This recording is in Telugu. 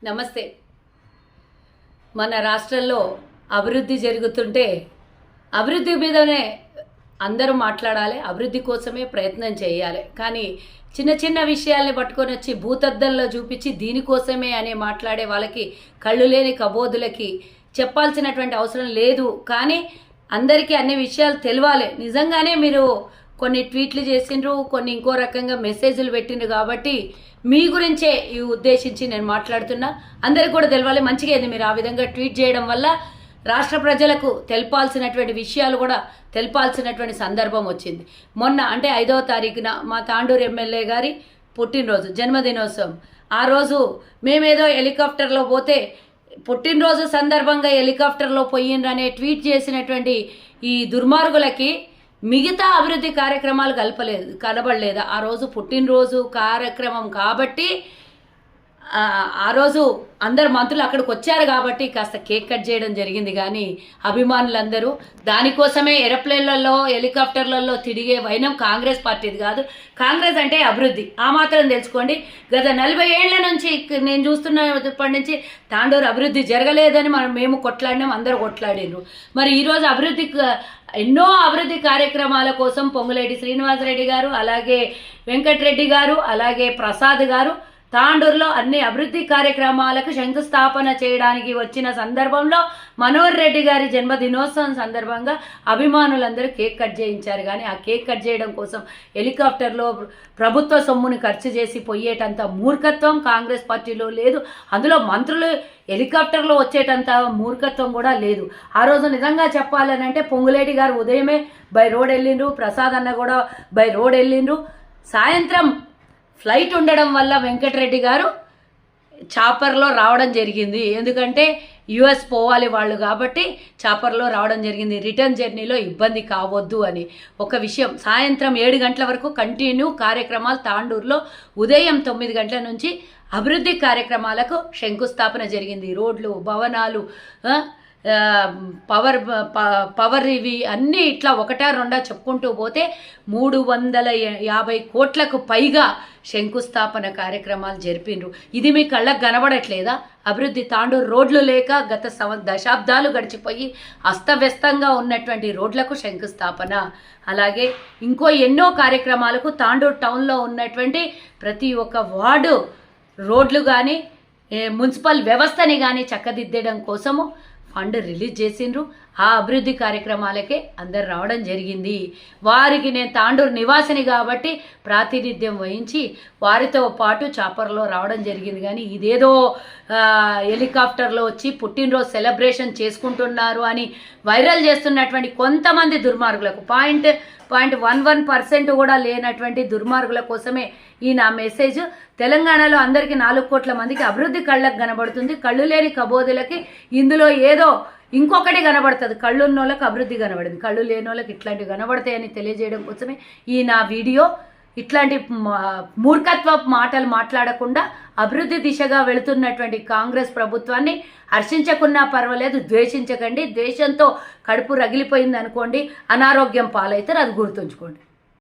నమస్తే. మన రాష్ట్రంలో అభివృద్ధి జరుగుతుంటే అభివృద్ధి మీదనే అందరూ మాట్లాడాలి, అభివృద్ధి కోసమే ప్రయత్నం చేయాలి. కానీ చిన్న చిన్న విషయాల్ని పట్టుకొని వచ్చి భూతద్దంలో చూపించి దీనికోసమే అనే మాట్లాడే వాళ్ళకి, కళ్ళు లేని కబోదులకి చెప్పాల్సినటువంటి అవసరం లేదు. కానీ అందరికీ అన్ని విషయాలు తెలియాలి. నిజంగానే మీరు కొన్ని ట్వీట్లు చేసిండ్రు, కొన్ని ఇంకో రకంగా మెసేజ్లు పెట్టిండ్రు కాబట్టి మీ గురించే ఈ ఉద్దేశించి నేను మాట్లాడుతున్నా. అందరికీ కూడా తెలవాలి, మంచిగా అయింది మీరు ఆ విధంగా ట్వీట్ చేయడం వల్ల. రాష్ట్ర ప్రజలకు తెలపాల్సినటువంటి విషయాలు కూడా తెలపాల్సినటువంటి సందర్భం వచ్చింది. మొన్న అంటే 5వ తారీఖున మా తాండూరు ఎమ్మెల్యే గారి పుట్టినరోజు, జన్మదినోత్సవం. ఆ రోజు మేమేదో హెలికాప్టర్లో పోతే పుట్టినరోజు సందర్భంగా హెలికాప్టర్లో పోయిండ్రనే ట్వీట్ చేసినటువంటి ఈ దుర్మార్గులకి మిగతా అభివృద్ధి కార్యక్రమాలు కనబడలేదా? ఆ రోజు పుట్టినరోజు కార్యక్రమం కాబట్టి ఆ రోజు అందరు మంత్రులు అక్కడికి వచ్చారు కాబట్టి కాస్త కేక్ కట్ చేయడం జరిగింది. కానీ అభిమానులందరూ దానికోసమే ఏరోప్లేన్లలో హెలికాప్టర్లలో తిరిగే వైనం కాంగ్రెస్ పార్టీది కాదు. కాంగ్రెస్ అంటే అభివృద్ధి, ఆ మాత్రం తెలుసుకోండి. గత 40 ఏళ్ల నుంచి నేను చూస్తున్నప్పటి నుంచి తాండూరు అభివృద్ధి జరగలేదని మేము కొట్లాడినాం, అందరూ కొట్లాడినారు. మరి ఈరోజు ఎన్నో అభివృద్ధి కార్యక్రమాల కోసం పొంగులేటి శ్రీనివాసరెడ్డి గారు, అలాగే వెంకటరెడ్డి గారు, అలాగే ప్రసాద్ గారు తాండూరులో అన్ని అభివృద్ధి కార్యక్రమాలకు శంకుస్థాపన చేయడానికి వచ్చిన సందర్భంలో మనోహర్ రెడ్డి గారి జన్మదినోత్సవం సందర్భంగా అభిమానులందరూ కేక్ కట్ చేయించారు. కానీ ఆ కేక్ కట్ చేయడం కోసం హెలికాప్టర్లో ప్రభుత్వ సొమ్ముని ఖర్చు చేసి పోయేటంత మూర్ఖత్వం కాంగ్రెస్ పార్టీలో లేదు. అందులో మంత్రులు హెలికాప్టర్లో వచ్చేటంత మూర్ఖత్వం కూడా లేదు. ఆ రోజు నిజంగా చెప్పాలనంటే పొంగులేటి గారు ఉదయమే బై రోడ్ వెళ్ళిండ్రు, ప్రసాద్ అన్న కూడా బై రోడ్ వెళ్ళిండ్రు. సాయంత్రం ఫ్లైట్ ఉండడం వల్ల వెంకటరెడ్డి గారు చాపర్లో రావడం జరిగింది. ఎందుకంటే యుఎస్ పోవాలి వాళ్ళు కాబట్టి చాపర్లో రావడం జరిగింది. రిటర్న్ జర్నీలో ఇబ్బంది కావద్దు అని ఒక విషయం. సాయంత్రం 7 గంటల వరకు కంటిన్యూ కార్యక్రమాలు తాండూరులో ఉదయం 9 గంటల నుంచి అభివృద్ధి కార్యక్రమాలకు శంకుస్థాపన జరిగింది. రోడ్లు, భవనాలు, పవర్ ఇవి అన్నీ ఇట్లా ఒకటా రెండా చెప్పుకుంటూ పోతే 350 కోట్లకు పైగా శంకుస్థాపన కార్యక్రమాలు జరిపిండ్రు. ఇది మీ కళ్ళకు కనబడట్లేదా? అభివృద్ధి తాండూరు రోడ్లు లేక గత దశాబ్దాలు గడిచిపోయి అస్తవ్యస్తంగా ఉన్నటువంటి రోడ్లకు శంకుస్థాపన. అలాగే ఇంకో ఎన్నో కార్యక్రమాలకు తాండూరు టౌన్లో ఉన్నటువంటి ప్రతి ఒక్క వార్డు రోడ్లు కానీ మున్సిపల్ వ్యవస్థని కానీ చక్కదిద్దడం కోసము ఫండ్ రిలీజ్ చేసిండ్రు. ఆ అభివృద్ధి కార్యక్రమాలకే అందరు రావడం జరిగింది. వారికి నేను తాండూరు నివాసిని కాబట్టి ప్రాతినిధ్యం వహించి వారితో పాటు చాపర్లో రావడం జరిగింది. కానీ ఇదేదో హెలికాప్టర్లో వచ్చి పుట్టినరోజు సెలబ్రేషన్ చేసుకుంటున్నారు అని వైరల్ చేస్తున్నటువంటి కొంతమంది దుర్మార్గులకు 0.11% కూడా లేనటువంటి దుర్మార్గుల కోసమే ఈ నా మెసేజ్. తెలంగాణలో అందరికీ 4 కోట్ల మందికి అభివృద్ధి కళ్ళకు కనబడుతుంది. కళ్ళు లేని కబోదులకి ఇందులో ఏదో ఇంకొకటి కనబడుతుంది. కళ్ళు ఉన్న వాళ్ళకి అభివృద్ధి కనబడింది, కళ్ళు లేని వాళ్ళకి ఇట్లాంటివి కనబడతాయని తెలియజేయడం కోసమే ఈ నా వీడియో. ఇట్లాంటి మూర్ఖత్వ మాటలు మాట్లాడకుండా అభివృద్ధి దిశగా వెళుతున్నటువంటి కాంగ్రెస్ ప్రభుత్వాన్ని హర్షించకున్నా పర్వాలేదు, ద్వేషించకండి. ద్వేషంతో కడుపు రగిలిపోయింది అనుకోండి, అనారోగ్యం పాలవుతారు, అది గుర్తుంచుకోండి.